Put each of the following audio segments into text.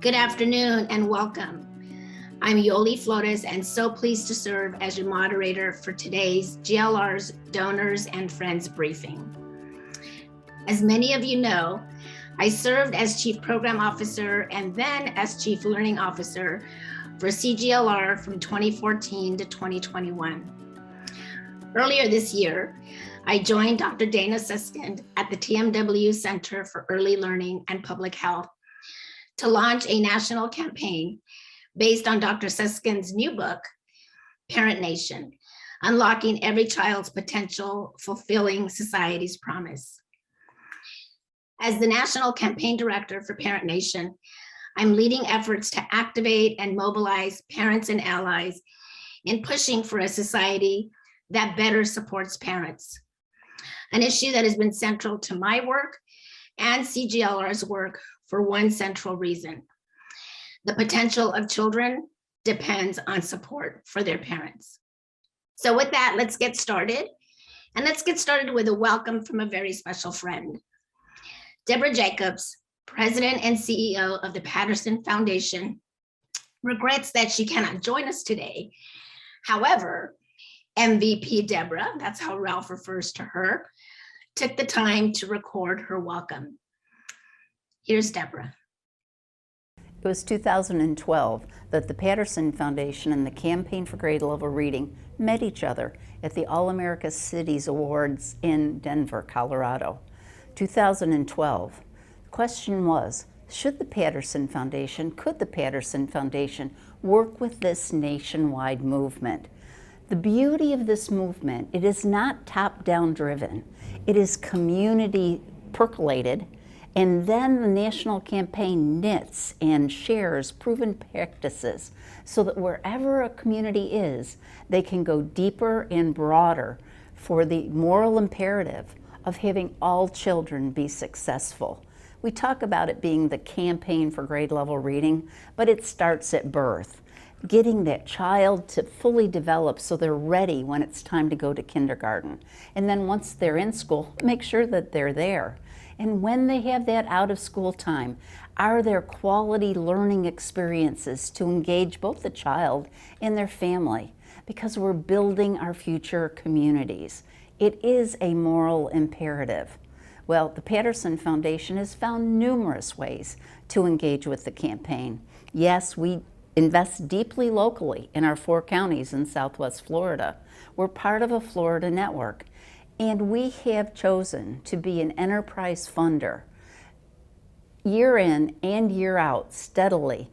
Good afternoon and welcome. I'm Yoli Flores and so pleased to serve as your moderator for today's GLR's Donors and Friends briefing. As many of you know, I served as Chief Program Officer and then as Chief Learning Officer for CGLR from 2014 to 2021. Earlier this year, I joined Dr. Dana Suskind at the TMW Center for Early Learning and Public Health to launch a national campaign based on Dr. Suskind's new book, Parent Nation, Unlocking Every Child's Potential, Fulfilling Society's Promise. As the National Campaign Director for Parent Nation, I'm leading efforts to activate and mobilize parents and allies in pushing for a society that better supports parents, an issue that has been central to my work and CGLR's work for one central reason. The potential of children depends on support for their parents. So with that, let's get started. And let's get started with a welcome from a very special friend. Deborah Jacobs, President and CEO of the Patterson Foundation, regrets that she cannot join us today. However, MVP Deborah, that's how Ralph refers to her, took the time to record her welcome. Here's Deborah. It was 2012 that the Patterson Foundation and the Campaign for Grade Level Reading met each other at the All-America Cities Awards in Denver, Colorado. 2012. The question was, could the Patterson Foundation work with this nationwide movement? The beauty of this movement, it is not top-down driven. It is community percolated, and then the national campaign knits and shares proven practices so that wherever a community is, they can go deeper and broader for the moral imperative of having all children be successful. We talk about it being the campaign for grade level reading, but it starts at birth. Getting that child to fully develop so they're ready when it's time to go to kindergarten. And then once they're in school, make sure that they're there. And when they have that out of school time, are there quality learning experiences to engage both the child and their family? Because we're building our future communities. It is a moral imperative. Well, the Patterson Foundation has found numerous ways to engage with the campaign. Yes, we invest deeply locally in our 4 counties in Southwest Florida. We're part of a Florida network. And we have chosen to be an enterprise funder year in and year out steadily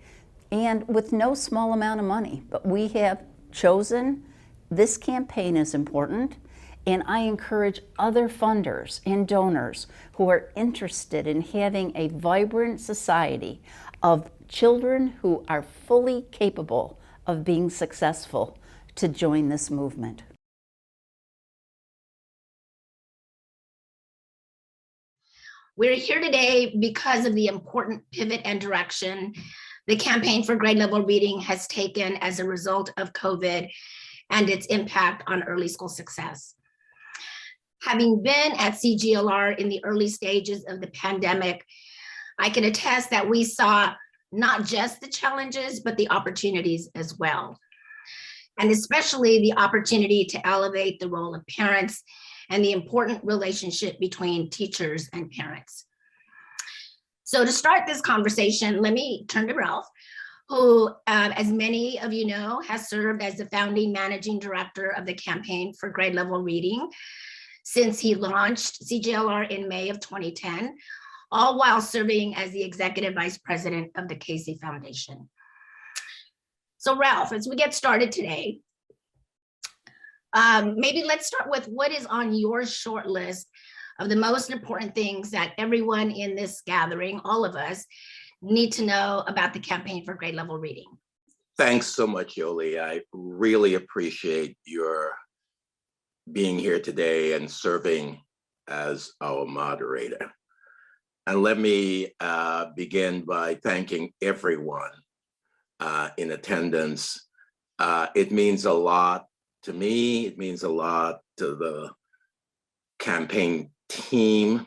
and with no small amount of money. But we have chosen this campaign is important, and I encourage other funders and donors who are interested in having a vibrant society of children who are fully capable of being successful to join this movement. We're here today because of the important pivot and direction the Campaign for Grade Level Reading has taken as a result of COVID and its impact on early school success. Having been at CGLR in the early stages of the pandemic, I can attest that we saw not just the challenges, but the opportunities as well. And especially the opportunity to elevate the role of parents and the important relationship between teachers and parents. So to start this conversation, let me turn to Ralph, who, as many of you know, has served as the founding managing director of the Campaign for Grade Level Reading since he launched CGLR in May of 2010, all while serving as the executive vice president of the Casey Foundation. So Ralph, as we get started today, maybe let's start with what is on your short list of the most important things that everyone in this gathering, all of us, need to know about the Campaign for Grade Level Reading. Thanks so much, Yoli. I really appreciate your being here today and serving as our moderator. And let me begin by thanking everyone in attendance. It means a lot to me, it means a lot to the campaign team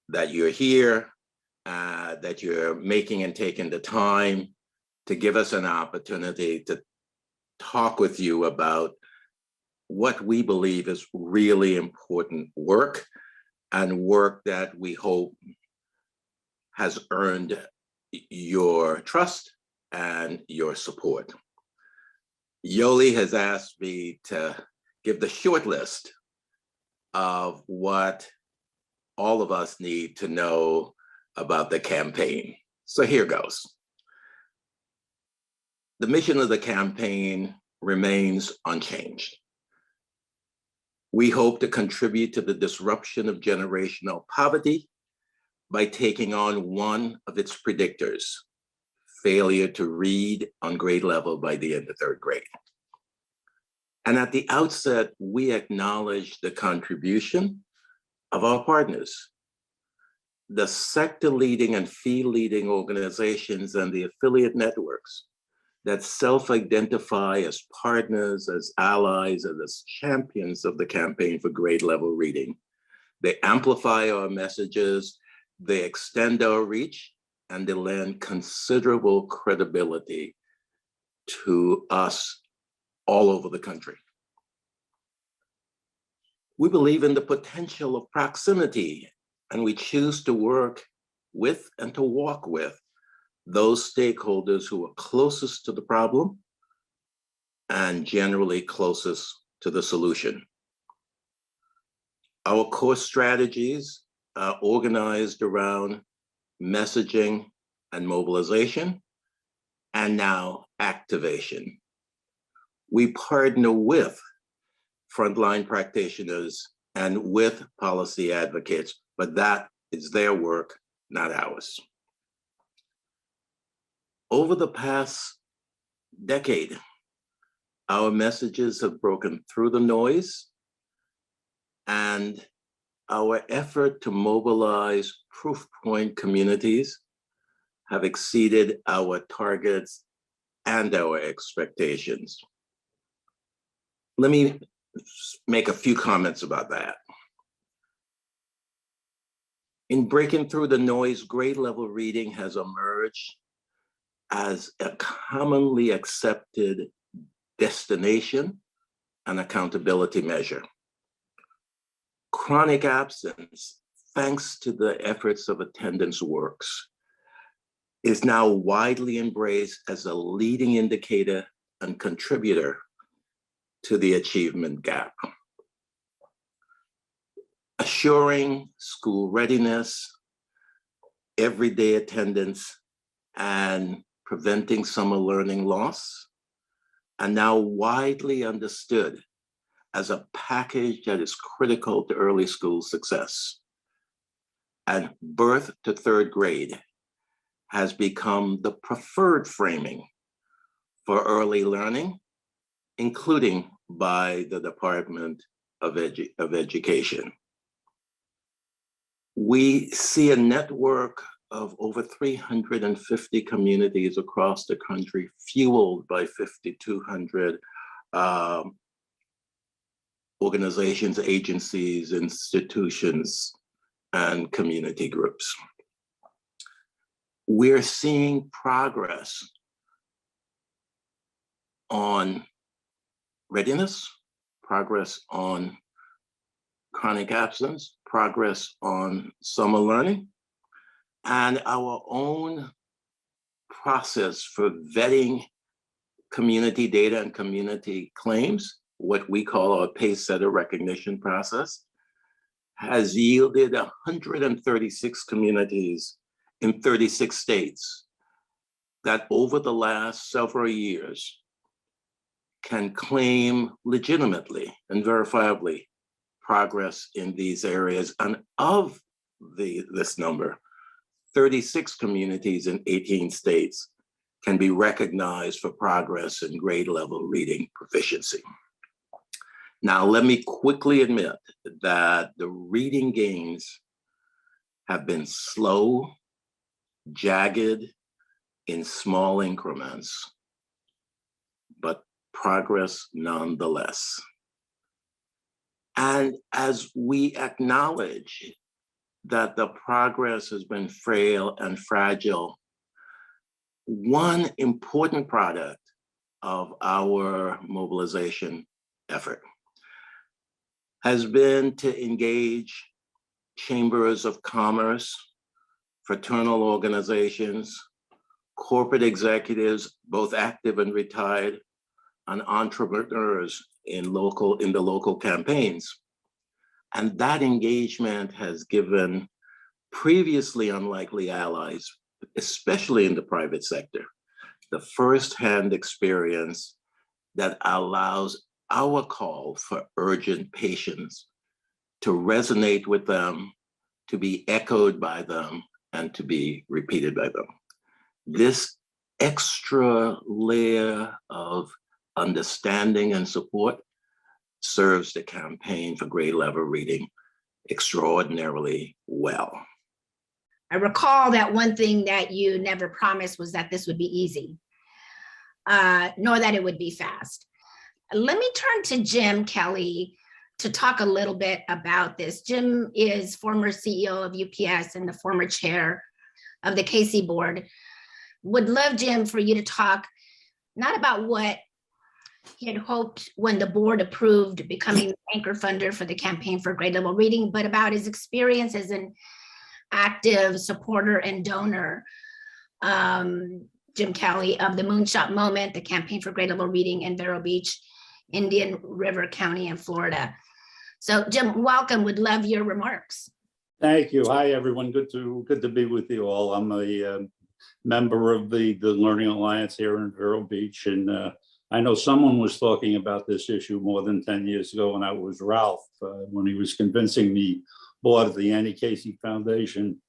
that you're here that you're making and taking the time to give us an opportunity to talk with you about what we believe is really important work, and work that we hope has earned your trust and your support. Yoli has asked me to give the short list of what all of us need to know about the campaign. So here goes. The mission of the campaign remains unchanged. We hope to contribute to the disruption of generational poverty by taking on one of its predictors: failure to read on grade level by the end of third grade. And at the outset, we acknowledge the contribution of our partners, the sector-leading and field-leading organizations and the affiliate networks that self-identify as partners, as allies, and as champions of the campaign for grade level reading. They amplify our messages, they extend our reach, and they lend considerable credibility to us all over the country. We believe in the potential of proximity, and we choose to work with and to walk with those stakeholders who are closest to the problem and generally closest to the solution. Our core strategies are organized around messaging and mobilization, and now activation. We partner with frontline practitioners and with policy advocates, but that is their work, not ours. Over the past decade, our messages have broken through the noise, and our effort to mobilize proof point communities have exceeded our targets and our expectations. Let me make a few comments about that. In breaking through the noise, grade level reading has emerged as a commonly accepted destination and accountability measure. Chronic absence, thanks to the efforts of Attendance Works, is now widely embraced as a leading indicator and contributor to the achievement gap. Assuring school readiness, everyday attendance, and preventing summer learning loss are now widely understood as a package that is critical to early school success. And birth to third grade has become the preferred framing for early learning, including by the Department of Education. We see a network of over 350 communities across the country, fueled by 5,200 organizations, agencies, institutions, and community groups. We're seeing progress on readiness, progress on chronic absence, progress on summer learning, and our own process for vetting community data and community claims, what we call our pace setter recognition process, has yielded 136 communities in 36 states that over the last several years can claim legitimately and verifiably progress in these areas. And of this number, 36 communities in 18 states can be recognized for progress in grade level reading proficiency. Now, let me quickly admit that the reading gains have been slow, jagged, in small increments, but progress nonetheless. And as we acknowledge that the progress has been frail and fragile, one important product of our mobilization effort has been to engage chambers of commerce, fraternal organizations, corporate executives, both active and retired, and entrepreneurs in the local campaigns. And that engagement has given previously unlikely allies, especially in the private sector, the firsthand experience that allows our call for urgent patience to resonate with them, to be echoed by them, and to be repeated by them. This extra layer of understanding and support serves the campaign for grade level reading extraordinarily well. I recall that one thing that you never promised was that this would be easy, nor that it would be fast. Let me turn to Jim Kelly to talk a little bit about this. Jim is former CEO of UPS and the former chair of the Casey board. Would love, Jim, for you to talk not about what he had hoped when the board approved becoming the anchor funder for the campaign for grade level reading, but about his experience as an active supporter and donor, Jim Kelly, of the Moonshot Moment, the campaign for grade level reading in Vero Beach, Indian River County in Florida. So Jim, welcome, would love your remarks. Thank you. Hi, everyone. Good to be with you all. I'm a member of the Learning Alliance here in Vero Beach, and I know someone was talking about this issue more than 10 years ago, and that was Ralph, when he was convincing the board of the Annie Casey Foundation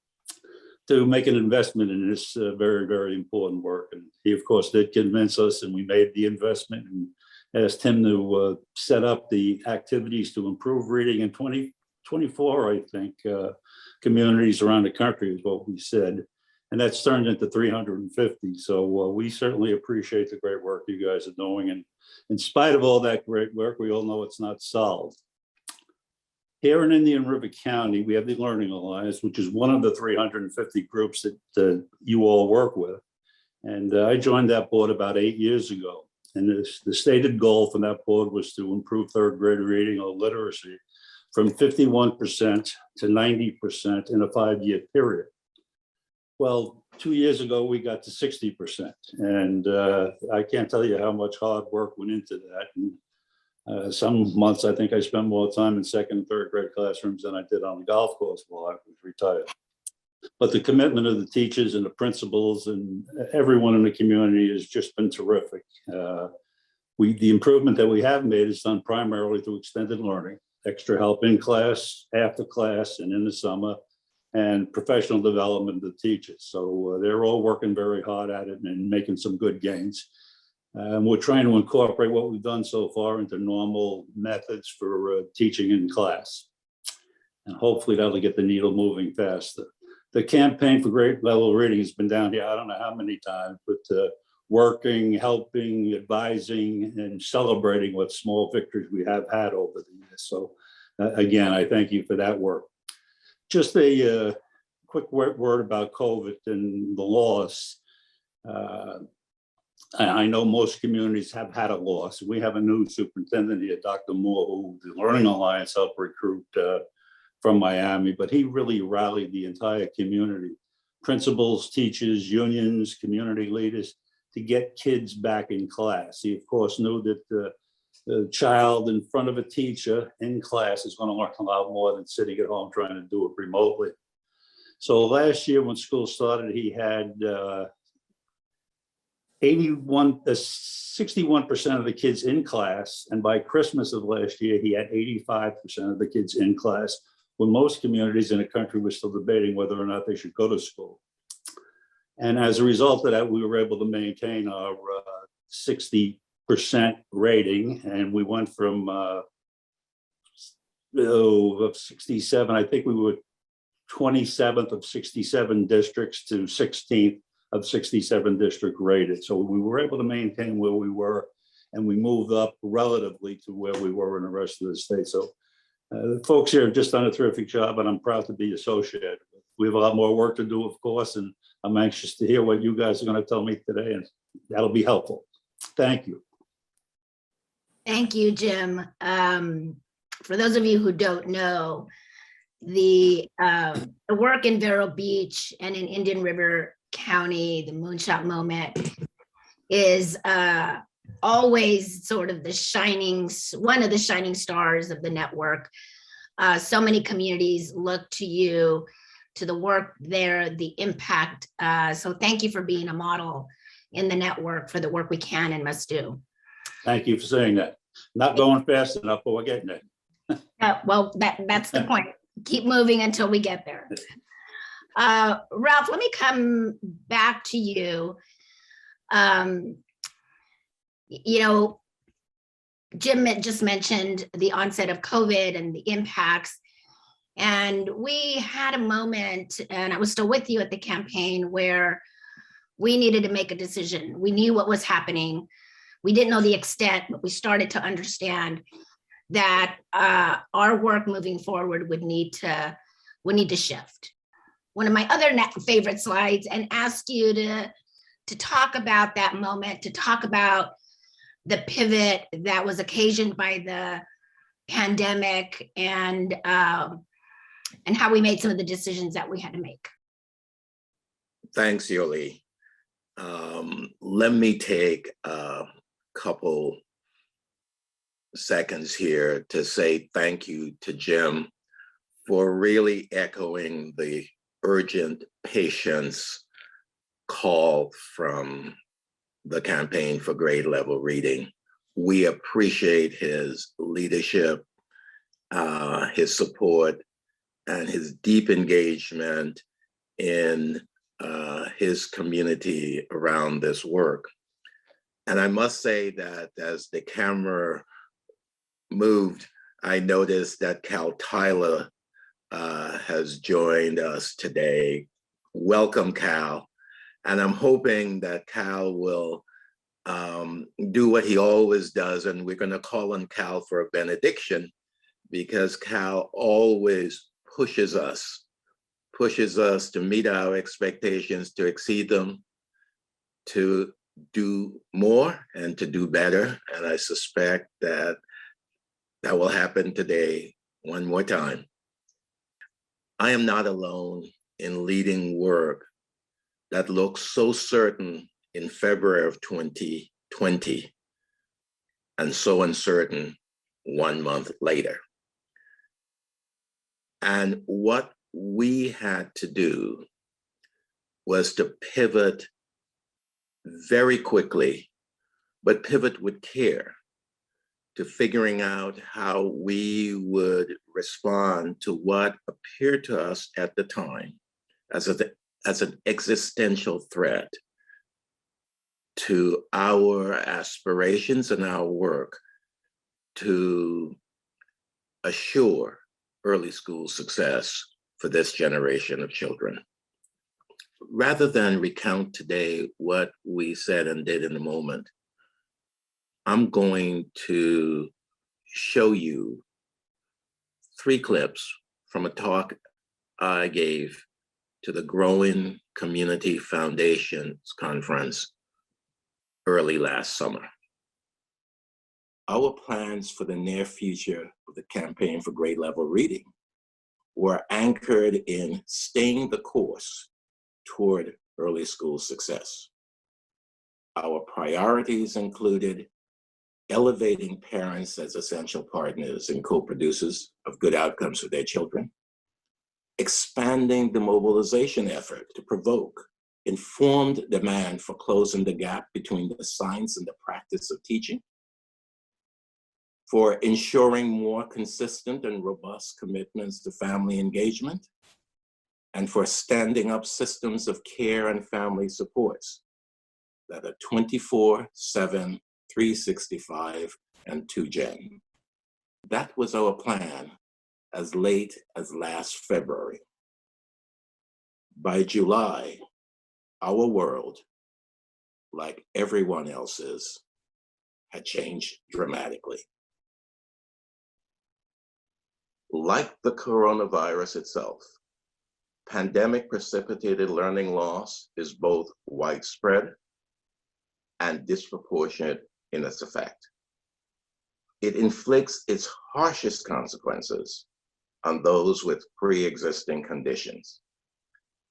to make an investment in this very, very important work. And he, of course, did convince us, and we made the investment and asked him to set up the activities to improve reading in 2024, I think, communities around the country is what we said. And that's turned into 350. So we certainly appreciate the great work you guys are doing. And in spite of all that great work, we all know it's not solved. Here in Indian River County, we have the Learning Alliance, which is one of the 350 groups that you all work with. And I joined that board about 8 years ago. And the stated goal for that board was to improve third grade reading or literacy from 51% to 90% in a 5-year period. Well, 2 years ago, we got to 60%. And I can't tell you how much hard work went into that. And some months, I think I spent more time in second and third grade classrooms than I did on the golf course while I was retired. But the commitment of the teachers and the principals and everyone in the community has just been terrific. The improvement that we have made is done primarily through extended learning, extra help in class, after class, and in the summer, and professional development of the teachers. So they're all working very hard at it and making some good gains. We're trying to incorporate what we've done so far into normal methods for teaching in class. And hopefully that'll get the needle moving faster. The campaign for grade level reading has been down here, I don't know how many times, but working, helping, advising, and celebrating what small victories we have had over the years. So again, I thank you for that work. Just a quick word about COVID and the loss. I know most communities have had a loss. We have a new superintendent here, Dr. Moore, who the Learning Alliance helped recruit from Miami, but he really rallied the entire community, principals, teachers, unions, community leaders, to get kids back in class. He, of course, knew that the child in front of a teacher in class is going to learn a lot more than sitting at home trying to do it remotely. So last year when school started, he had 61% of the kids in class. And by Christmas of last year, he had 85% of the kids in class, when most communities in the country were still debating whether or not they should go to school. And as a result of that, we were able to maintain our 60% rating. And we went from of 67, I think we were 27th of 67 districts to 16th of 67 district rated. So we were able to maintain where we were, and we moved up relatively to where we were in the rest of the state. So The folks here have just done a terrific job, and I'm proud to be associated. We have a lot more work to do, of course, and I'm anxious to hear what you guys are going to tell me today, and that'll be helpful. Thank you. Thank you, Jim. For those of you who don't know, the work in Vero Beach and in Indian River County, the Moonshot Moment, is always sort of one of the shining stars of the network. So many communities look to you, to the work there, the impact. So thank you for being a model in the network for the work we can and must do. Thank you for saying that. Not going fast enough, but we're getting it. Well, that's the point. Keep moving until we get there. Ralph, let me come back to you. You know, Jim just mentioned the onset of COVID and the impacts. And we had a moment, and I was still with you at the campaign, where we needed to make a decision. We knew what was happening. We didn't know the extent, but we started to understand that our work moving forward would need to shift. One of my other favorite slides, and ask you to talk about that moment, to talk about the pivot that was occasioned by the pandemic, and how we made some of the decisions that we had to make. Thanks, Yoli. Let me take a couple seconds here to say thank you to Jim for really echoing the urgent patience call from the Campaign for Grade Level Reading. We appreciate his leadership, his support, and his deep engagement in his community around this work. And I must say that as the camera moved, I noticed that Cal Tyler has joined us today. Welcome, Cal. And I'm hoping that Cal will do what he always does, and we're going to call on Cal for a benediction, because Cal always pushes us to meet our expectations, to exceed them, to do more and to do better. And I suspect that will happen today one more time. I am not alone in leading work that looks so certain in February of 2020 and so uncertain 1 month later. And what we had to do was to pivot very quickly, but pivot with care, to figuring out how we would respond to what appeared to us at the time as an existential threat to our aspirations and our work to assure early school success for this generation of children. Rather than recount today what we said and did in the moment, I'm going to show you 3 clips from a talk I gave to the Growing Community Foundations Conference early last summer. Our plans for the near future of the Campaign for Grade Level Reading were anchored in staying the course toward early school success. Our priorities included elevating parents as essential partners and co-producers of good outcomes for their children, expanding the mobilization effort to provoke informed demand for closing the gap between the science and the practice of teaching, for ensuring more consistent and robust commitments to family engagement, and for standing up systems of care and family supports that are 24/7, 365, and 2Gen. That was our plan as late as last February. By July, our world, like everyone else's, had changed dramatically. Like the coronavirus itself, pandemic precipitated learning loss is both widespread and disproportionate in its effect. It inflicts its harshest consequences on those with pre-existing conditions.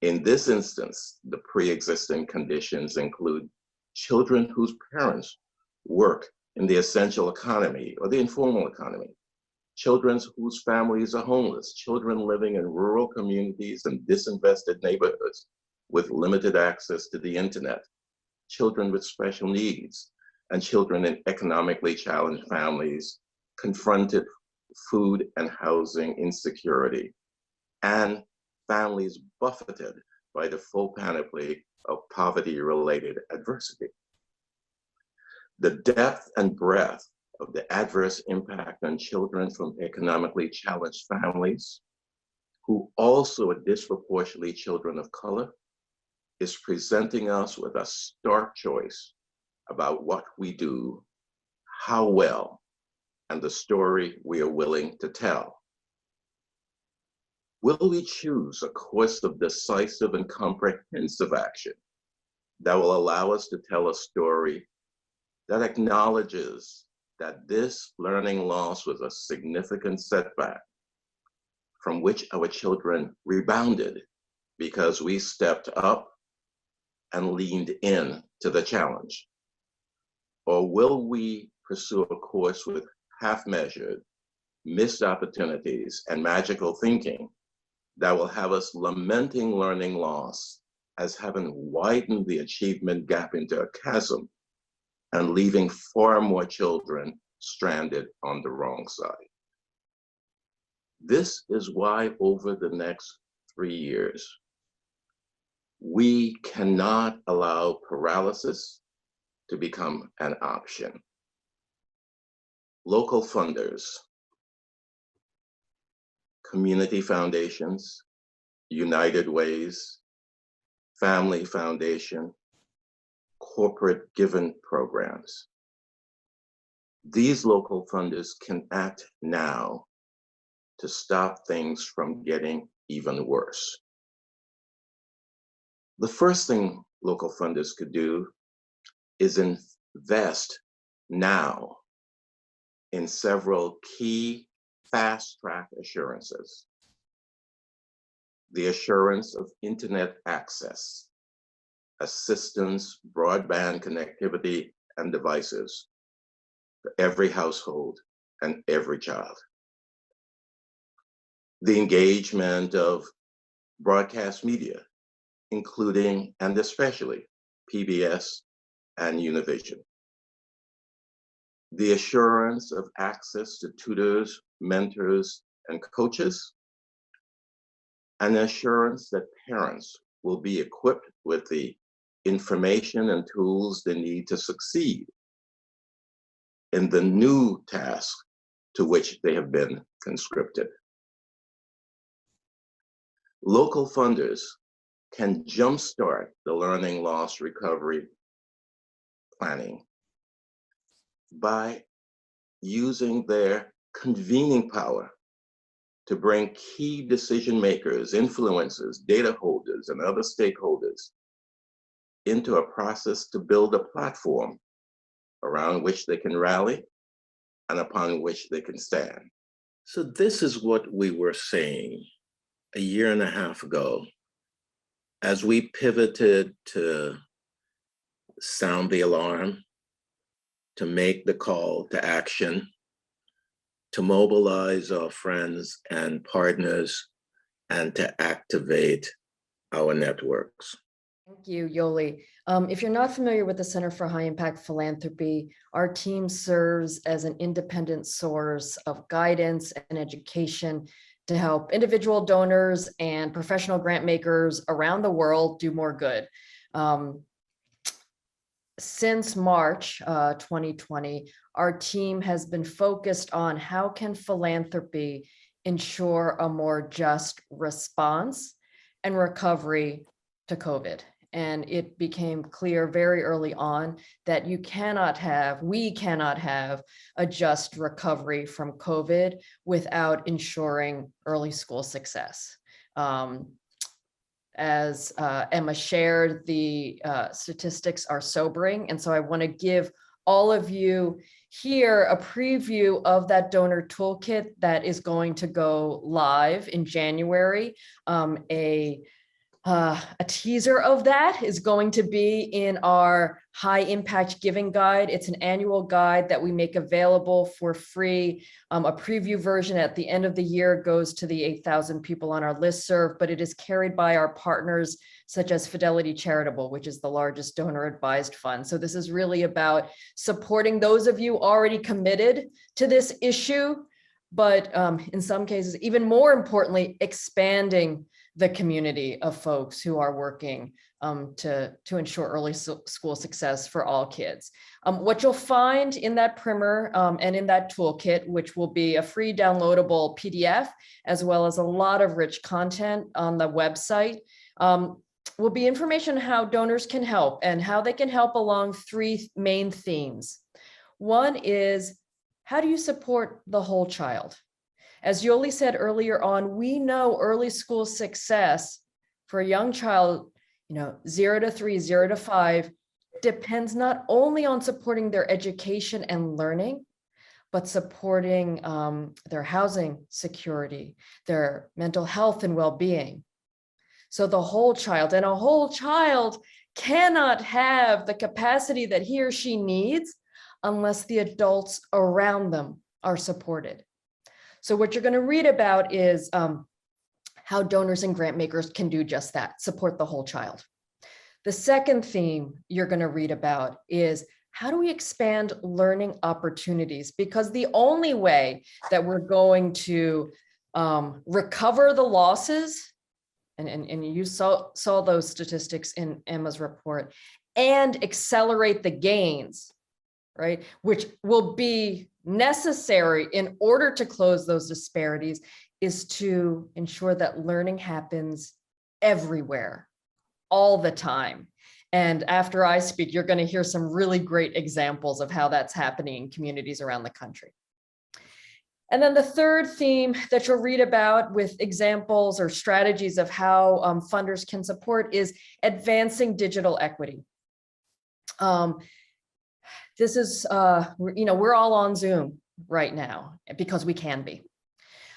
In this instance, the pre-existing conditions include children whose parents work in the essential economy or the informal economy, children whose families are homeless, children living in rural communities and disinvested neighborhoods with limited access to the internet, children with special needs, and children in economically challenged families confronted food and housing insecurity, and families buffeted by the full panoply of poverty-related adversity. The depth and breadth of the adverse impact on children from economically challenged families, who also are disproportionately children of color, is presenting us with a stark choice about what we do, how well, and the story we are willing to tell. Will we choose a course of decisive and comprehensive action that will allow us to tell a story that acknowledges that this learning loss was a significant setback from which our children rebounded because we stepped up and leaned in to the challenge? Or will we pursue a course with half-measured, missed opportunities, and magical thinking that will have us lamenting learning loss as having widened the achievement gap into a chasm and leaving far more children stranded on the wrong side? This is why over the next 3 years, we cannot allow paralysis to become an option. Local funders, community foundations, United Ways, Family Foundation, corporate given programs. These local funders can act now to stop things from getting even worse. The first thing local funders could do is invest now in several key fast-track assurances. The assurance of internet access, assistance, broadband connectivity, and devices for every household and every child. The engagement of broadcast media, including and especially PBS and Univision. The assurance of access to tutors, mentors, and coaches, and assurance that parents will be equipped with the information and tools they need to succeed in the new task to which they have been conscripted. Local funders can jumpstart the learning loss recovery planning by using their convening power to bring key decision makers, influencers, data holders, and other stakeholders into a process to build a platform around which they can rally and upon which they can stand. So this is what we were saying a year and a half ago as we pivoted to sound the alarm, to make the call to action, to mobilize our friends and partners, and to activate our networks. Thank you, Yoli. If you're not familiar with the Center for High Impact Philanthropy, our team serves as an independent source of guidance and education to help individual donors and professional grant makers around the world do more good. Since March 2020, our team has been focused on how can philanthropy ensure a more just response and recovery to COVID. And it became clear very early on that we cannot have a just recovery from COVID without ensuring early school success. As Emma shared, the statistics are sobering. And so I want to give all of you here a preview of that donor toolkit that is going to go live in January. A teaser of that is going to be in our high impact giving guide. It's an annual guide that we make available for free. A preview version at the end of the year goes to the 8,000 people on our listserv, but it is carried by our partners such as Fidelity Charitable, which is the largest donor advised fund. So this is really about supporting those of you already committed to this issue, but in some cases, even more importantly, expanding the community of folks who are working to ensure early school success for all kids. What you'll find in that primer and in that toolkit, which will be a free downloadable PDF, as well as a lot of rich content on the website, will be information on how donors can help and how they can help along three main themes. One is, how do you support the whole child? As Yoli said earlier on, we know early school success for a young child, 0 to 3, 0 to 5, depends not only on supporting their education and learning, but supporting their housing security, their mental health and well-being. So the whole child, and a whole child cannot have the capacity that he or she needs unless the adults around them are supported. So what you're going to read about is how donors and grant makers can do just that, support the whole child. The second theme you're going to read about is, how do we expand learning opportunities? Because the only way that we're going to recover the losses, and you saw those statistics in Emma's report, and accelerate the gains, right, which will be necessary in order to close those disparities, is to ensure that learning happens everywhere, all the time. And after I speak, you're going to hear some really great examples of how that's happening in communities around the country. And then the third theme that you'll read about with examples or strategies of how funders can support is advancing digital equity. This is, we're all on Zoom right now because we can be.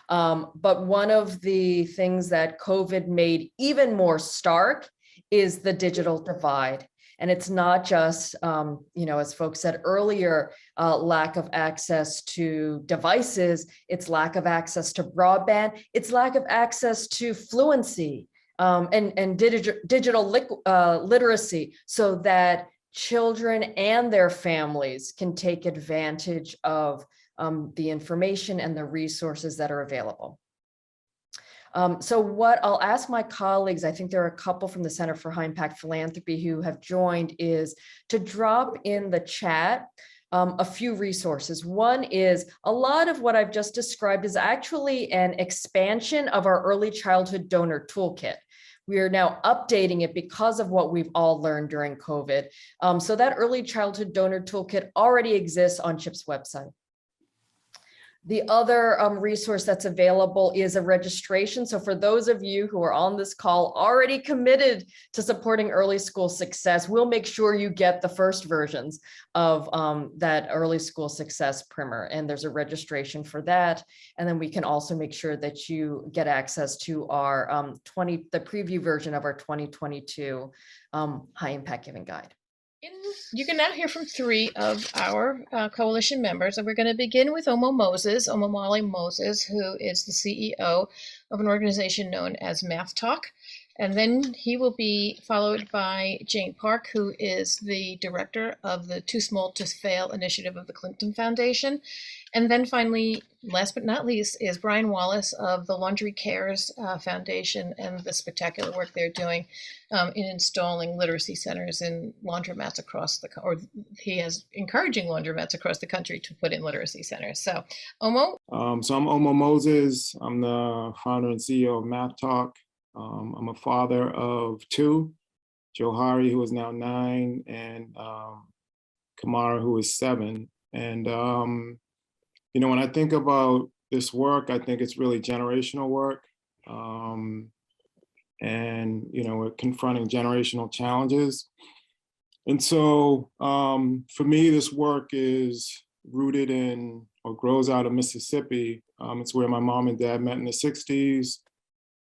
But one of the things that COVID made even more stark is the digital divide. And it's not just, as folks said earlier, lack of access to devices, it's lack of access to broadband, it's lack of access to fluency and digital literacy, so that children and their families can take advantage of the information and the resources that are available. So what I'll ask my colleagues, I think there are a couple from the Center for High Impact Philanthropy who have joined, is to drop in the chat a few resources. One is, a lot of what I've just described is actually an expansion of our early childhood donor toolkit. We are now updating it because of what we've all learned during COVID. So that early childhood donor toolkit already exists on CHIP's website. The other resource that's available is a registration. So for those of you who are on this call already committed to supporting early school success, we'll make sure you get the first versions of that early school success primer. And there's a registration for that. And then we can also make sure that you get access to our the preview version of our 2022 High Impact Giving Guide. You can now hear from three of our coalition members, and we're going to begin with Omar Moses, who is the CEO of an organization known as MathTalk. And then he will be followed by Jane Park, who is the director of the Too Small to Fail initiative of the Clinton Foundation. And then finally, last but not least, is Brian Wallace of the Laundry Cares Foundation and the spectacular work they're doing in installing literacy centers in laundromats across he has encouraging laundromats across the country to put in literacy centers. So, Omo? So I'm Omar Moses. I'm the founder and CEO of MathTalk. I'm a father of two. Johari, who is now 9, and Kamara, who is 7. And, when I think about this work, I think it's really generational work. And, we're confronting generational challenges. And so for me, this work is rooted in or grows out of Mississippi. It's where my mom and dad met in the 60s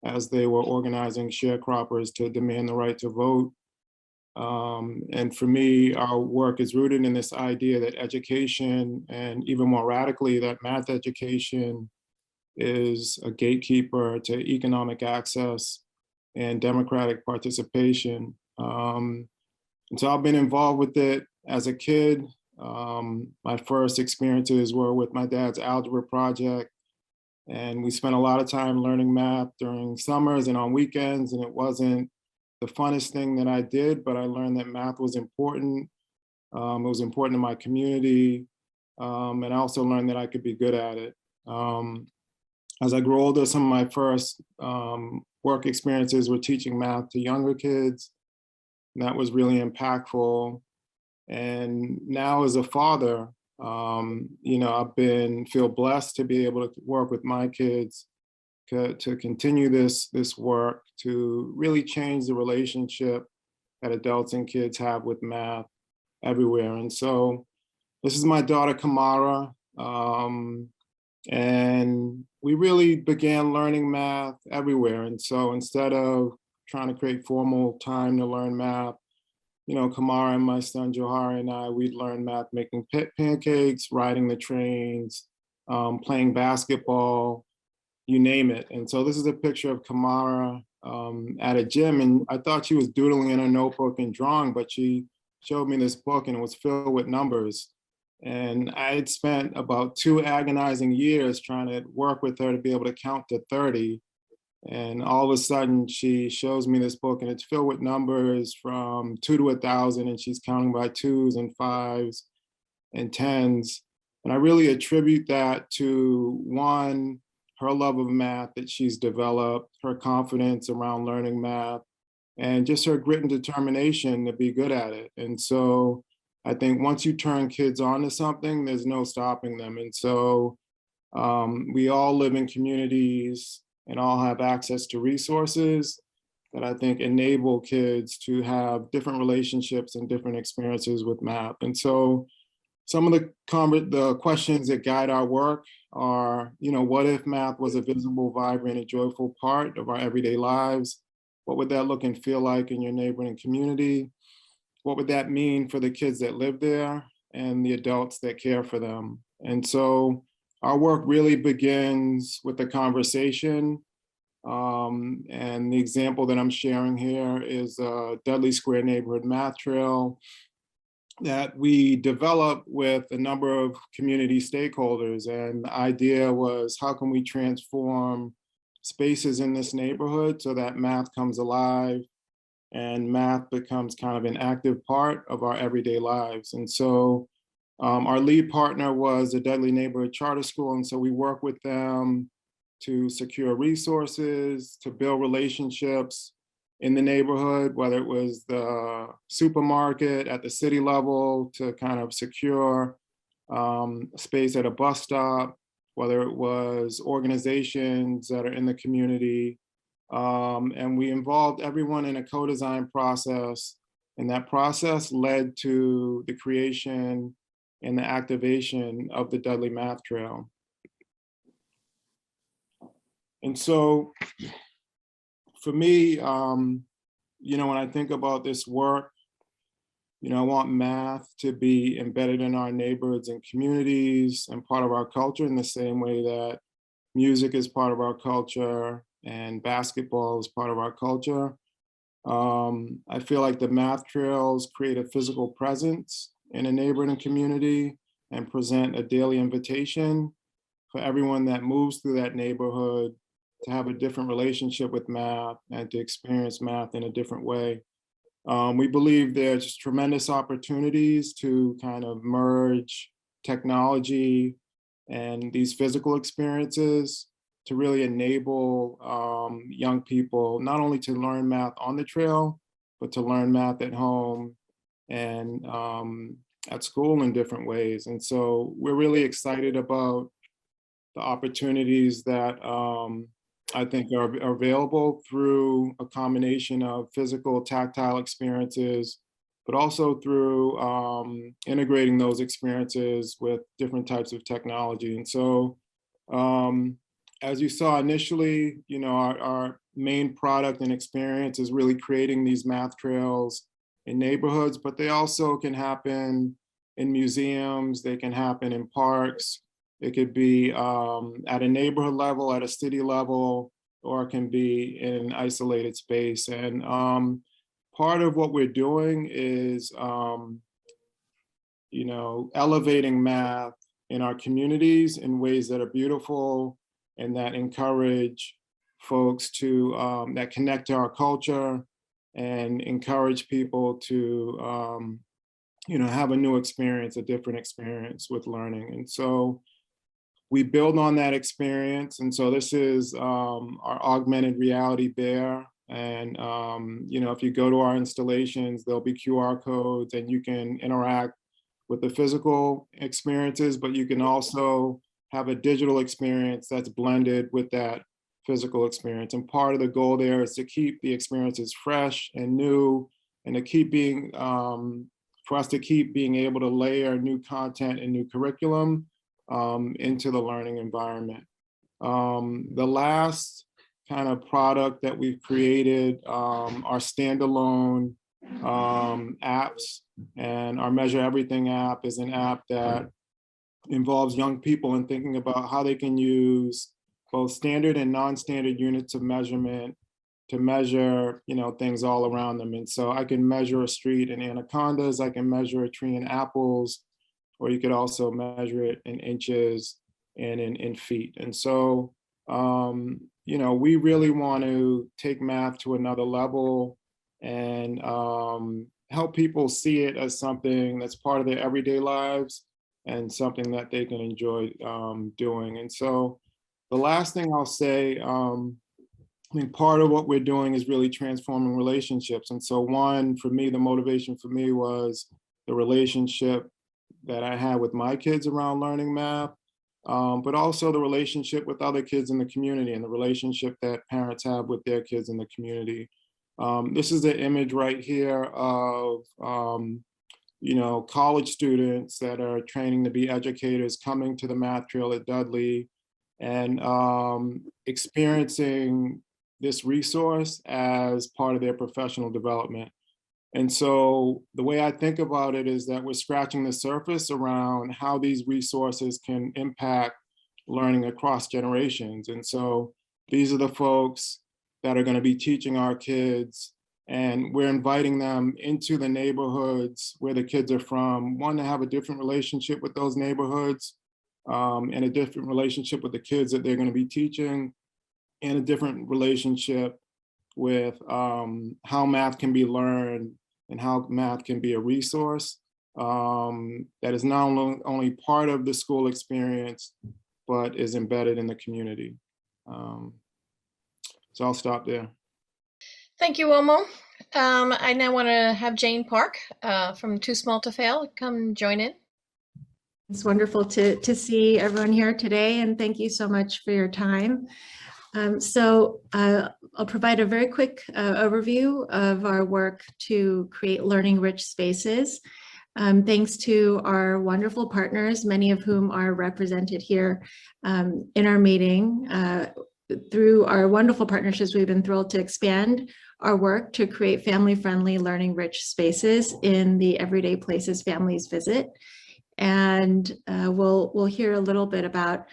as they were organizing sharecroppers to demand the right to vote. And for me, our work is rooted in this idea that education, and even more radically, that math education is a gatekeeper to economic access and democratic participation. And so I've been involved with it as a kid. My first experiences were with my dad's algebra project. And we spent a lot of time learning math during summers and on weekends. And it wasn't the funnest thing that I did, but I learned that math was important. It was important to my community. And I also learned that I could be good at it. As I grew older, some of my first work experiences were teaching math to younger kids. And that was really impactful. And now as a father, I've feel blessed to be able to work with my kids to continue this work to really change the relationship that adults and kids have with math everywhere. And so this is my daughter, Kamara. And we really began learning math everywhere. And so instead of trying to create formal time to learn math, Kamara and my son Johari and I, we'd learn math making pancakes, riding the trains, playing basketball, you name it. And so this is a picture of Kamara at a gym. And I thought she was doodling in her notebook and drawing, but she showed me this book and it was filled with numbers. And I had spent about 2 agonizing years trying to work with her to be able to count to 30. And all of a sudden she shows me this book and it's filled with numbers from 2 to 1,000, and she's counting by 2s and 5s and 10s. And I really attribute that to, one, her love of math that she's developed, her confidence around learning math, and just her grit and determination to be good at it. And so I think once you turn kids on to something, there's no stopping them. And so we all live in communities and all have access to resources that I think enable kids to have different relationships and different experiences with math. And so some of the questions that guide our work are, what if math was a visible, vibrant, and joyful part of our everyday lives? What would that look and feel like in your neighboring community? What would that mean for the kids that live there and the adults that care for them? And so our work really begins with the conversation. And the example that I'm sharing here is a Dudley Square Neighborhood Math Trail that we developed with a number of community stakeholders. And the idea was, how can we transform spaces in this neighborhood so that math comes alive and math becomes kind of an active part of our everyday lives? And so our lead partner was the Dudley Neighborhood Charter School. And so we work with them to secure resources, to build relationships in the neighborhood, whether it was the supermarket at the city level to kind of secure space at a bus stop, whether it was organizations that are in the community. And we involved everyone in a co-design process. And that process led to the creation and the activation of the Dudley Math Trail. And so for me, when I think about this work, I want math to be embedded in our neighborhoods and communities and part of our culture in the same way that music is part of our culture and basketball is part of our culture. I feel like the math trails create a physical presence in a neighborhood and community and present a daily invitation for everyone that moves through that neighborhood to have a different relationship with math and to experience math in a different way. We believe there's tremendous opportunities to kind of merge technology and these physical experiences to really enable young people not only to learn math on the trail, but to learn math at home and at school in different ways. And so we're really excited about the opportunities that I think are available through a combination of physical, tactile experiences, but also through integrating those experiences with different types of technology. And so, as you saw initially, you know, our main product and experience is really creating these math trails in neighborhoods, but they also can happen in museums, they can happen in parks, it could be at a neighborhood level, at a city level, or it can be in an isolated space. And part of what we're doing is, you know, elevating math in our communities in ways that are beautiful and that encourage folks to, that connect to our culture and encourage people to, you know, have a new experience, a different experience with learning. And so we build on that experience. And so this is our augmented reality bear. And, you know, if you go to our installations, there'll be QR codes and you can interact with the physical experiences, but you can also have a digital experience that's blended with that physical experience. And part of the goal there is to keep the experiences fresh and new, and to keep being, for us to keep being able to layer new content and new curriculum into the learning environment. The last kind of product that we've created are standalone apps, and our Measure Everything app is an app that involves young people in thinking about how they can use both standard and non-standard units of measurement to measure, you know, things all around them. And so I can measure a street in anacondas, I can measure a tree in apples, or you could also measure it in inches and in feet. And so, you know, we really want to take math to another level and help people see it as something that's part of their everyday lives and something that they can enjoy doing. And so the last thing I'll say, I mean, part of what we're doing is really transforming relationships. And so one, for me, the motivation for me was the relationship that I had with my kids around learning math, but also the relationship with other kids in the community and the relationship that parents have with their kids in the community. This is the image right here of, you know, college students that are training to be educators coming to the math trail at Dudley and experiencing this resource as part of their professional development. And so the way I think about it is that we're scratching the surface around how these resources can impact learning across generations. And so these are the folks that are going to be teaching our kids, and we're inviting them into the neighborhoods where the kids are from, one, to have a different relationship with those neighborhoods, and a different relationship with the kids that they're going to be teaching, and a different relationship with how math can be learned and how math can be a resource that is not only part of the school experience, but is embedded in the community. So I'll stop there. Thank you, Omo. I now want to have Jane Park from Too Small to Fail come join in. It's wonderful to see everyone here today, and thank you so much for your time. I'll provide a very quick overview of our work to create learning-rich spaces. Thanks to our wonderful partners, many of whom are represented here in our meeting. Through our wonderful partnerships, we've been thrilled to expand our work to create family-friendly, learning-rich spaces in the everyday places families visit. And we'll hear a little bit about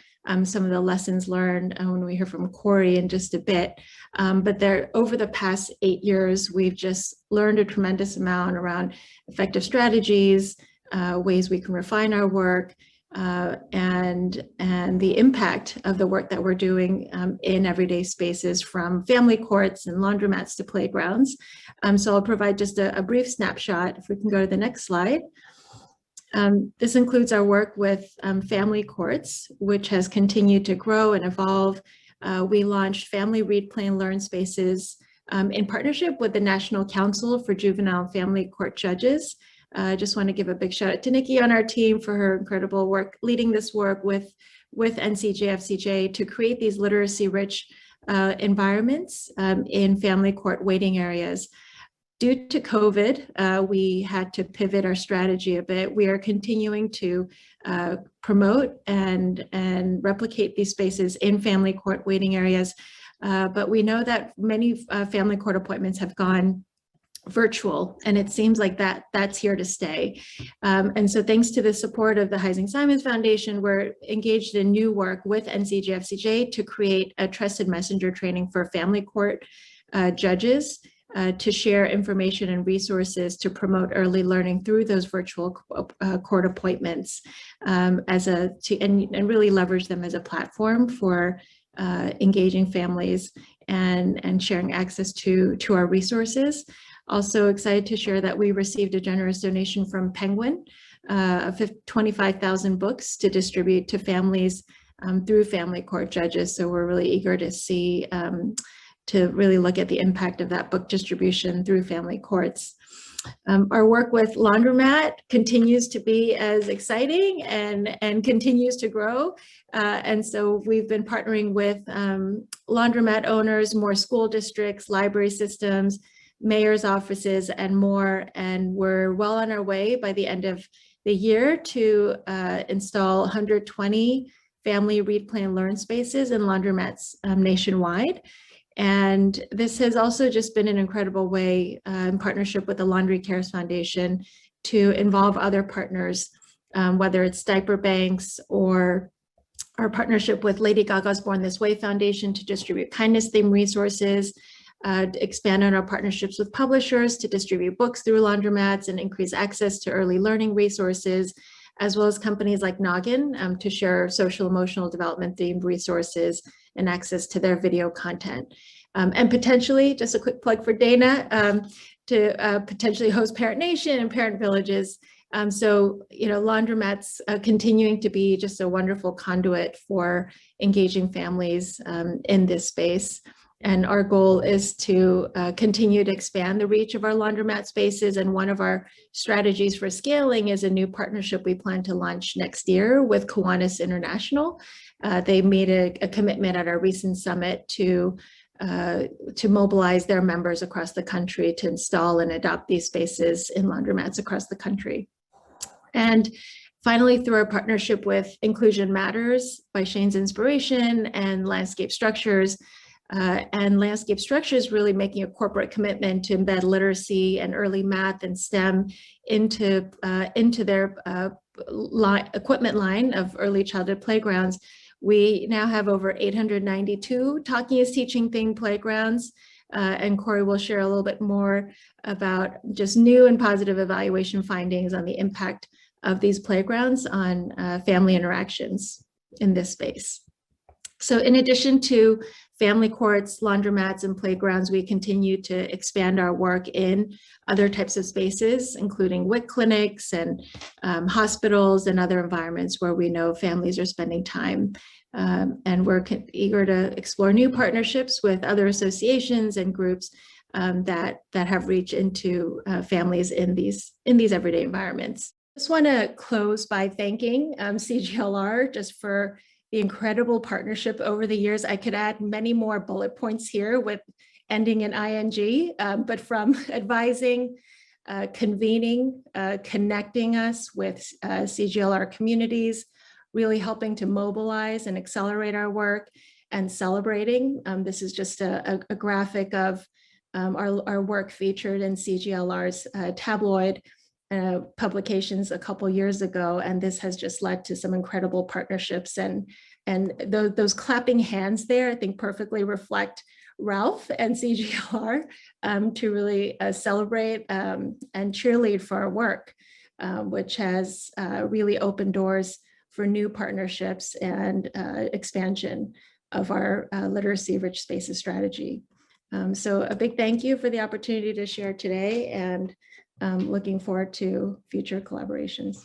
some of the lessons learned when we hear from Corey in just a bit. But over the past 8 years, we've just learned a tremendous amount around effective strategies, ways we can refine our work, and the impact of the work that we're doing in everyday spaces, from family courts and laundromats to playgrounds. So I'll provide just a brief snapshot. If we can go to the next slide. This includes our work with family courts, which has continued to grow and evolve. We launched Family Read, Play, and Learn spaces in partnership with the National Council for Juvenile and Family Court Judges. I just want to give a big shout out to Nikki on our team for her incredible work leading this work with NCJFCJ to create these literacy-rich environments in family court waiting areas. Due to COVID, we had to pivot our strategy a bit. We are continuing to promote and replicate these spaces in family court waiting areas, but we know that many family court appointments have gone virtual, and it seems like that's here to stay. And so thanks to the support of the Heising-Simons Foundation, we're engaged in new work with NCJFCJ to create a trusted messenger training for family court judges to share information and resources to promote early learning through those virtual court appointments and really leverage them as a platform for engaging families and sharing access to our resources. Also excited to share that we received a generous donation from Penguin of 25,000 books to distribute to families through family court judges. So we're really eager to see, to really look at the impact of that book distribution through family courts. Our work with Laundromat continues to be as exciting and continues to grow. And so we've been partnering with Laundromat owners, more school districts, library systems, mayor's offices, and more. And we're well on our way by the end of the year to install 120 family read, plan, learn spaces in laundromats nationwide. And this has also just been an incredible way in partnership with the Laundry Cares Foundation to involve other partners, whether it's diaper banks or our partnership with Lady Gaga's Born This Way Foundation to distribute kindness-themed resources, expand on our partnerships with publishers to distribute books through laundromats and increase access to early learning resources, as well as companies like Noggin to share social emotional development themed resources and access to their video content. And potentially, just a quick plug for Dana, to potentially host Parent Nation and Parent Villages. So, you know, laundromats continuing to be just a wonderful conduit for engaging families in this space. And our goal is to continue to expand the reach of our laundromat spaces. And one of our strategies for scaling is a new partnership we plan to launch next year with Kiwanis International. They made a commitment at our recent summit to mobilize their members across the country to install and adopt these spaces in laundromats across the country. And finally, through our partnership with Inclusion Matters by Shane's Inspiration and Landscape Structures, Landscape Structures really making a corporate commitment to embed literacy and early math and STEM into their equipment line of early childhood playgrounds. We now have over 892 Talking is Teaching themed playgrounds, and Corey will share a little bit more about just new and positive evaluation findings on the impact of these playgrounds on family interactions in this space. So in addition to family courts, laundromats, and playgrounds, we continue to expand our work in other types of spaces, including WIC clinics and hospitals and other environments where we know families are spending time. And we're eager to explore new partnerships with other associations and groups that have reach into families in these everyday environments. I just want to close by thanking CGLR just for the incredible partnership over the years. I could add many more bullet points here with ending in ing, but from advising, convening, connecting us with CGLR communities, really helping to mobilize and accelerate our work, and celebrating. This is just a graphic of our work featured in CGLR's tabloid publications a couple years ago, and this has just led to some incredible partnerships, and those clapping hands there I think perfectly reflect Ralph and CGLR to really celebrate and cheerlead for our work, which has really opened doors for new partnerships and expansion of our literacy rich spaces strategy. So a big thank you for the opportunity to share today, and looking forward to future collaborations.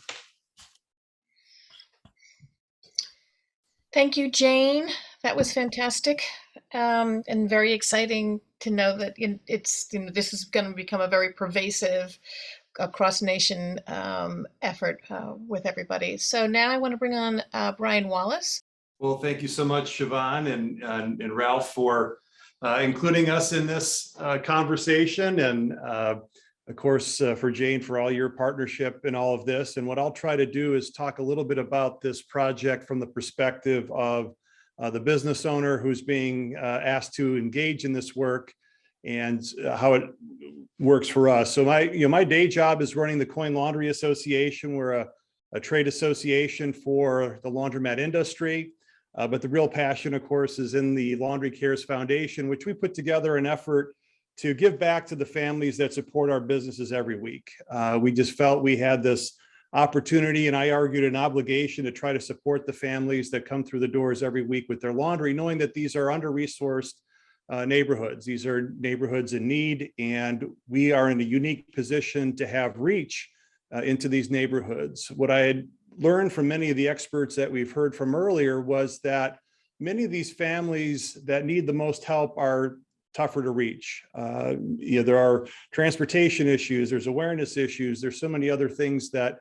Thank you, Jane, That was fantastic, and very exciting to know that this is going to become a very pervasive across nation effort with everybody. So now I want to bring on Brian Wallace. Well, thank you so much, Siobhan and Ralph, for including us in this conversation, and of course for Jane for all your partnership in all of this. And what I'll try to do is talk a little bit about this project from the perspective of the business owner who's being asked to engage in this work, and how it works for us. So my day job is running the Coin Laundry Association. We're a trade association for the laundromat industry. But the real passion, of course, is in the Laundry Cares Foundation, which we put together an effort to give back to the families that support our businesses every week. We just felt we had this opportunity, and I argued an obligation to try to support the families that come through the doors every week with their laundry, knowing that these are under-resourced neighborhoods. These are neighborhoods in need, and we are in a unique position to have reach into these neighborhoods. What I had learned from many of the experts that we've heard from earlier was that many of these families that need the most help are tougher to reach. There are transportation issues, there's awareness issues, there's so many other things that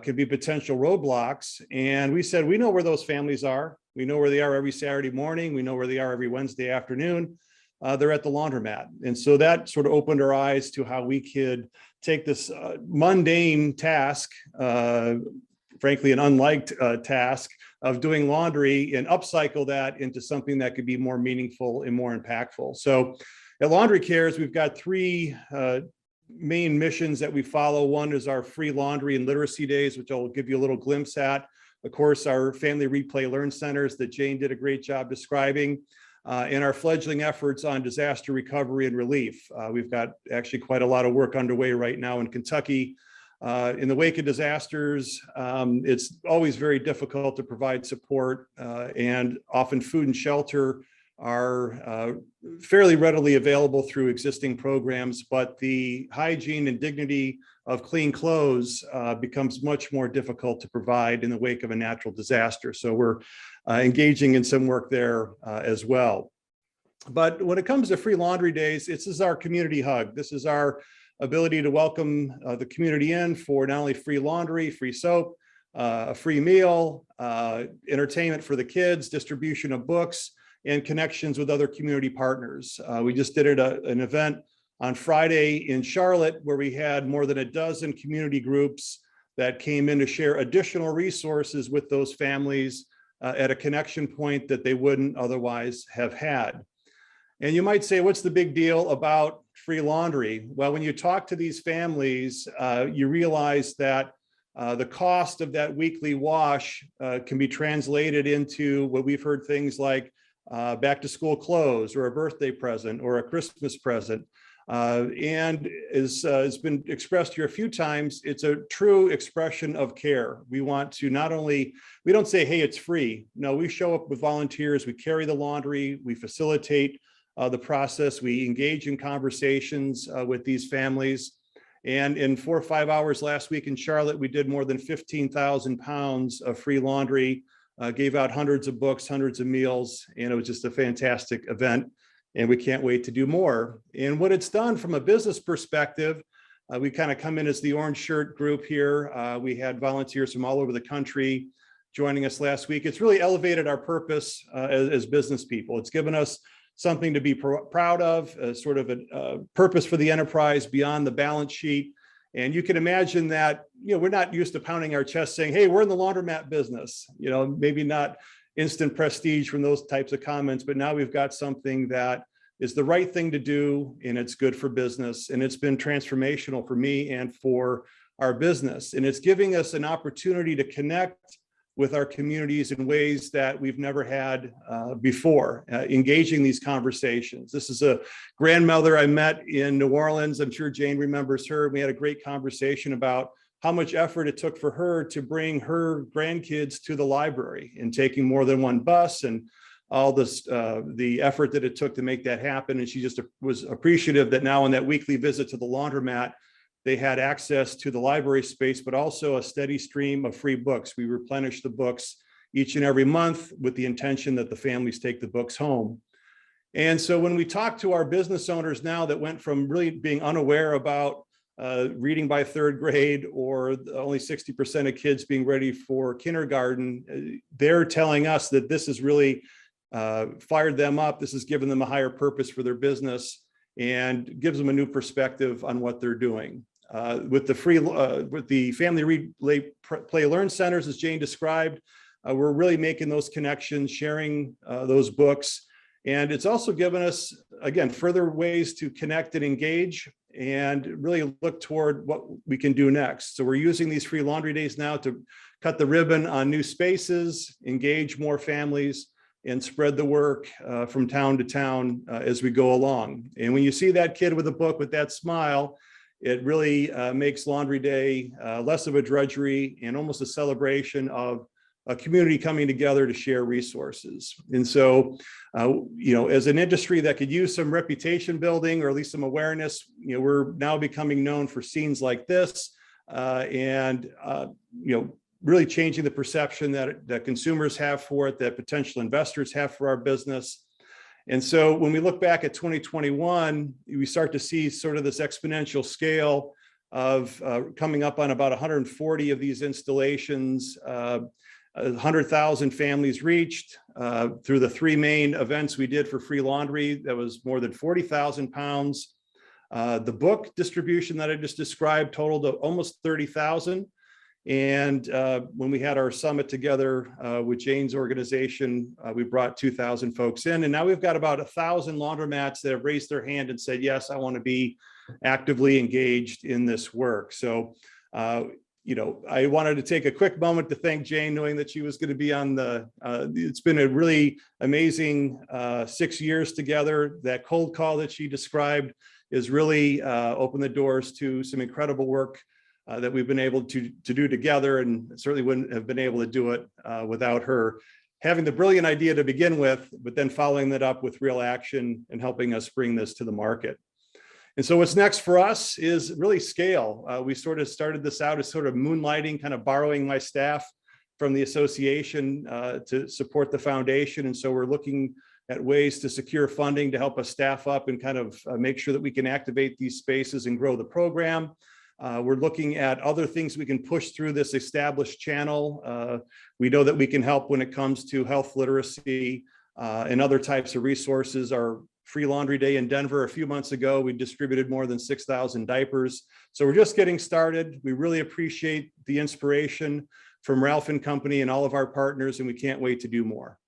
could be potential roadblocks. And we said, we know where those families are. We know where they are every Saturday morning. We know where they are every Wednesday afternoon. They're at the laundromat. And so that sort of opened our eyes to how we could take this mundane task, frankly, an unliked task of doing laundry, and upcycle that into something that could be more meaningful and more impactful. So at Laundry Cares, we've got three main missions that we follow. One is our free laundry and literacy days, which I'll give you a little glimpse at. Of course, our family replay learn centers that Jane did a great job describing, and our fledgling efforts on disaster recovery and relief. We've got actually quite a lot of work underway right now in Kentucky. In the wake of disasters, it's always very difficult to provide support, and often food and shelter are fairly readily available through existing programs, but the hygiene and dignity of clean clothes becomes much more difficult to provide in the wake of a natural disaster. So we're engaging in some work there as well. But when it comes to free laundry days, this is our community hug. This is our ability to welcome the community in for not only free laundry, free soap, a free meal, entertainment for the kids, distribution of books, and connections with other community partners. We just did an event on Friday in Charlotte where we had more than a dozen community groups that came in to share additional resources with those families at a connection point that they wouldn't otherwise have had. And you might say, what's the big deal about free laundry? Well, when you talk to these families, you realize that the cost of that weekly wash can be translated into what we've heard things like back to school clothes, or a birthday present, or a Christmas present. And as has been expressed here a few times, it's a true expression of care. We want to we don't say, hey, it's free. No, we show up with volunteers, we carry the laundry, we facilitate the process, we engage in conversations with these families. And in 4 or 5 hours last week in Charlotte, we did more than 15,000 pounds of free laundry, gave out hundreds of books, hundreds of meals, and it was just a fantastic event. And we can't wait to do more. And what it's done from a business perspective, we kind of come in as the orange shirt group here. We had volunteers from all over the country joining us last week. It's really elevated our purpose as business people. It's given us something to be proud of, sort of a purpose for the enterprise beyond the balance sheet. And you can imagine that, we're not used to pounding our chest saying, hey, we're in the laundromat business, maybe not instant prestige from those types of comments, but now we've got something that is the right thing to do, and it's good for business. And it's been transformational for me and for our business. And it's giving us an opportunity to connect with our communities in ways that we've never had before, engaging these conversations. This is a grandmother I met in New Orleans. I'm sure Jane remembers her. We had a great conversation about how much effort it took for her to bring her grandkids to the library, and taking more than one bus, and all this, the effort that it took to make that happen. And she just was appreciative that now on that weekly visit to the laundromat, they had access to the library space, but also a steady stream of free books. We replenished the books each and every month with the intention that the families take the books home. And so when we talk to our business owners now that went from really being unaware about reading by third grade, or only 60% of kids being ready for kindergarten, they're telling us that this has really fired them up. This has given them a higher purpose for their business and gives them a new perspective on what they're doing. With the Family Read, Play, Learn centers, as Jane described, we're really making those connections, sharing those books. And it's also given us, again, further ways to connect and engage and really look toward what we can do next. So we're using these free laundry days now to cut the ribbon on new spaces, engage more families, and spread the work from town to town as we go along. And when you see that kid with a book with that smile, it really makes Laundry Day less of a drudgery and almost a celebration of a community coming together to share resources. And so, as an industry that could use some reputation building, or at least some awareness, we're now becoming known for scenes like this, and really changing the perception that consumers have for it, that potential investors have for our business. And so when we look back at 2021, we start to see sort of this exponential scale of coming up on about 140 of these installations, 100,000 families reached through the 3 main events we did for free laundry. That was more than 40,000 pounds. The book distribution that I just described totaled almost 30,000. And when we had our summit together with Jane's organization, we brought 2,000 folks in. And now we've got about 1,000 laundromats that have raised their hand and said, yes, I want to be actively engaged in this work. So, I wanted to take a quick moment to thank Jane, knowing that she was going to be on it's been a really amazing 6 years together. That cold call that she described is really opened the doors to some incredible work that we've been able to do together, and certainly wouldn't have been able to do it without her having the brilliant idea to begin with, but then following that up with real action and helping us bring this to the market. And so what's next for us is really scale. We sort of started this out as sort of moonlighting, kind of borrowing my staff from the association to support the foundation. And so we're looking at ways to secure funding to help us staff up and kind of make sure that we can activate these spaces and grow the program. We're looking at other things we can push through this established channel. We know that we can help when it comes to health literacy and other types of resources. Our free laundry day in Denver a few months ago, we distributed more than 6,000 diapers. So we're just getting started. We really appreciate the inspiration from Ralph and Company and all of our partners, and we can't wait to do more.